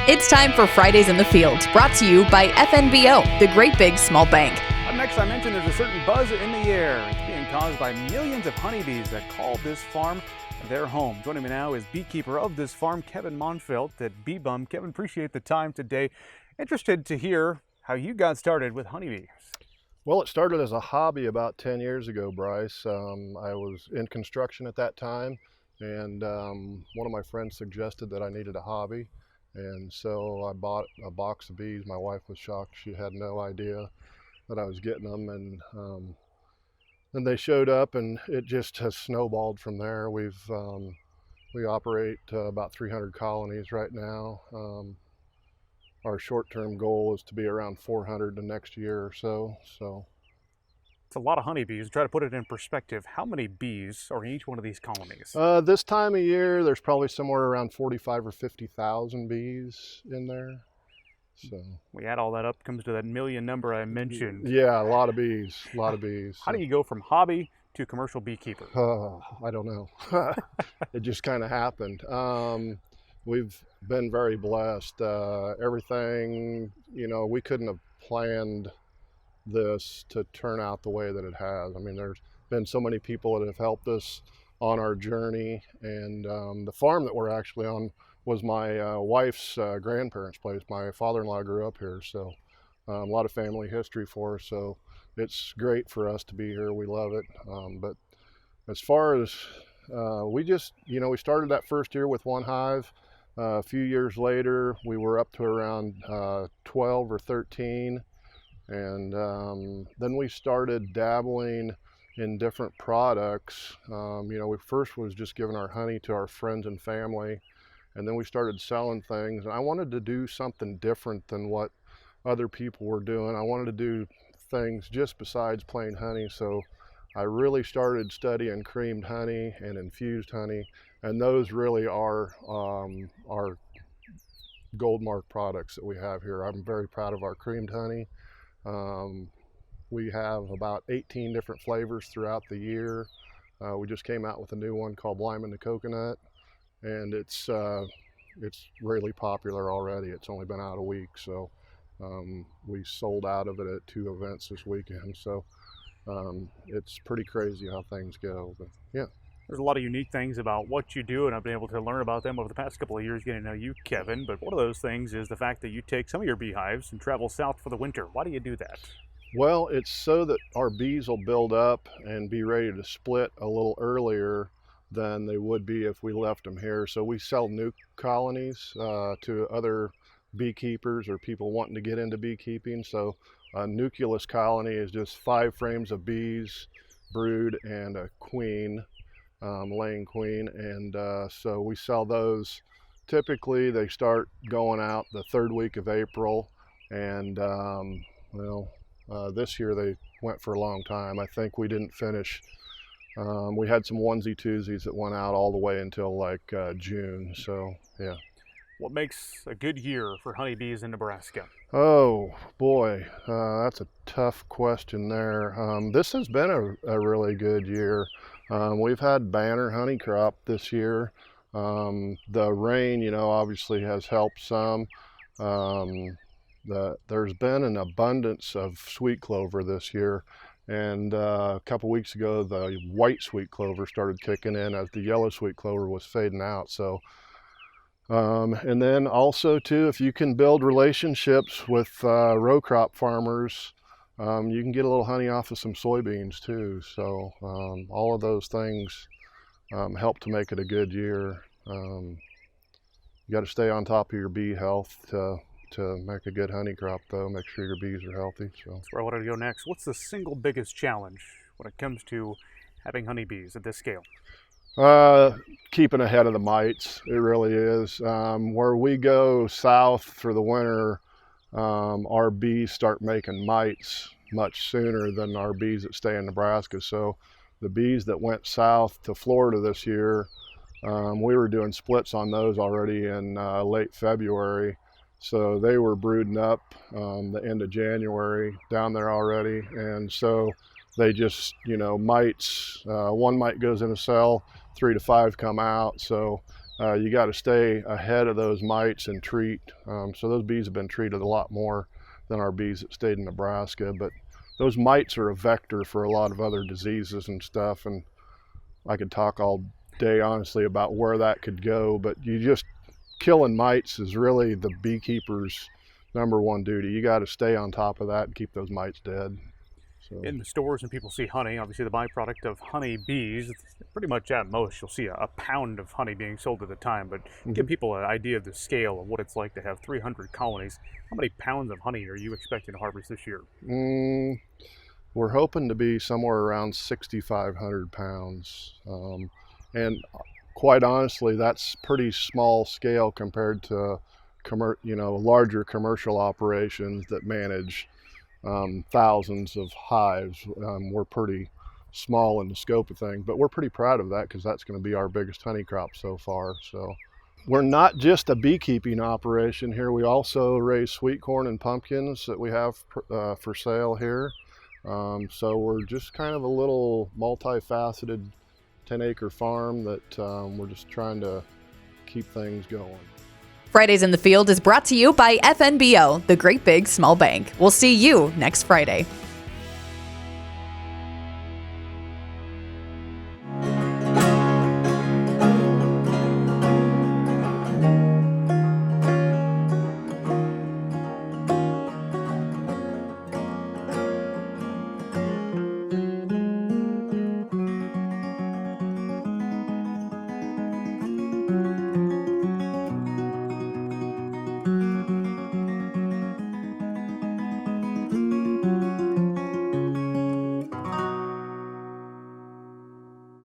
It's time for Fridays in the Field, brought to you by FNBO, the Great Big Small Bank. Up next, I mentioned there's a certain buzz in the air. It's being caused by millions of honeybees that call this farm their home. Joining me now is beekeeper of this farm, Kevin Monfelt at Bee Bum. Kevin, appreciate the time today. Interested to hear how you got started with honeybees. Well, it started as a hobby about 10 years ago, Bryce. I was in construction at that time, and one of my friends suggested that I needed a hobby. And so I bought a box of bees. My wife was shocked. She had no idea that I was getting them. And then they showed up, and it just has snowballed from there. We operate about 300 colonies right now. Our short-term goal is to be around 400 the next year or so. It's a lot of honeybees. Try to put it in perspective. How many bees are in each one of these colonies? This time of year, there's probably somewhere around 45 or 50,000 bees in there. So we add all that up, comes to that million number I mentioned. Yeah, a lot of bees, a lot of bees. How do you go from hobby to commercial beekeeper? I don't know. It just kind of happened. We've been very blessed. Everything, we couldn't have planned this to turn out the way that it has. I mean, there's been so many people that have helped us on our journey, and the farm that we're actually on was my wife's grandparents' place. My father-in-law grew up here, so a lot of family history for us, so it's great for us to be here. We love it. But as far as we just, we started that first year with one hive. A few years later, we were up to around 12 or 13. And then we started dabbling in different products. We first was just giving our honey to our friends and family, and then we started selling things. And I wanted to do something different than what other people were doing. I wanted to do things just besides plain honey. So I really started studying creamed honey and infused honey, and those really are our gold mark products that we have here. I'm very proud of our creamed honey. We have about 18 different flavors throughout the year. We just came out with a new one called Lime and the Coconut, and it's really popular already. It's only been out a week, so we sold out of it at 2 events this weekend. So it's pretty crazy how things go, but yeah. There's a lot of unique things about what you do, and I've been able to learn about them over the past couple of years getting to know you, Kevin. But one of those things is the fact that you take some of your beehives and travel south for the winter. Why do you do that? Well, it's so that our bees will build up and be ready to split a little earlier than they would be if we left them here. So we sell new colonies to other beekeepers or people wanting to get into beekeeping. So a nucleus colony is just 5 frames of bees, brood, and a queen. Laying queen, and so we sell those. Typically they start going out the 3rd week of April, and this year they went for a long time. I think we didn't finish. We had some onesie twosies that went out all the way until like June, so yeah. What makes a good year for honeybees in Nebraska? Oh boy, that's a tough question there. This has been a really good year. We've had banner honey crop this year. The rain, obviously has helped some. There's been an abundance of sweet clover this year, and a couple weeks ago the white sweet clover started kicking in as the yellow sweet clover was fading out. So and then also too, if you can build relationships with row crop farmers, you can get a little honey off of some soybeans too. So all of those things help to make it a good year. You got to stay on top of your bee health to make a good honey crop, though. Make sure your bees are healthy. So that's where I wanted to go next. What's the single biggest challenge when it comes to having honeybees at this scale? Keeping ahead of the mites. It really is. Where we go south for the winter, our bees start making mites much sooner than our bees that stay in Nebraska. So the bees that went south to Florida this year, we were doing splits on those already in late February. So they were brooding up the end of January down there already. And so they just, mites, one mite goes in a cell, 3 to 5 come out. So You got to stay ahead of those mites and treat. So those bees have been treated a lot more than our bees that stayed in Nebraska, but those mites are a vector for a lot of other diseases and stuff, and I could talk all day honestly about where that could go, but killing mites is really the beekeeper's #1 duty. You got to stay on top of that and keep those mites dead. So. In the stores, when people see honey, obviously the byproduct of honey bees, it's pretty much at most you'll see a pound of honey being sold at a time, but give people an idea of the scale of what it's like to have 300 colonies. How many pounds of honey are you expecting to harvest this year? We're hoping to be somewhere around 6,500 pounds. And quite honestly, that's pretty small scale compared to larger commercial operations that manage thousands of hives. We're pretty small in the scope of things, but we're pretty proud of that because that's going to be our biggest honey crop so far. So we're not just a beekeeping operation here. We also raise sweet corn and pumpkins that we have for sale here. So we're just kind of a little multifaceted 10-acre farm that we're just trying to keep things going. Fridays in the Field is brought to you by FNBO, the Great Big Small Bank. We'll see you next Friday.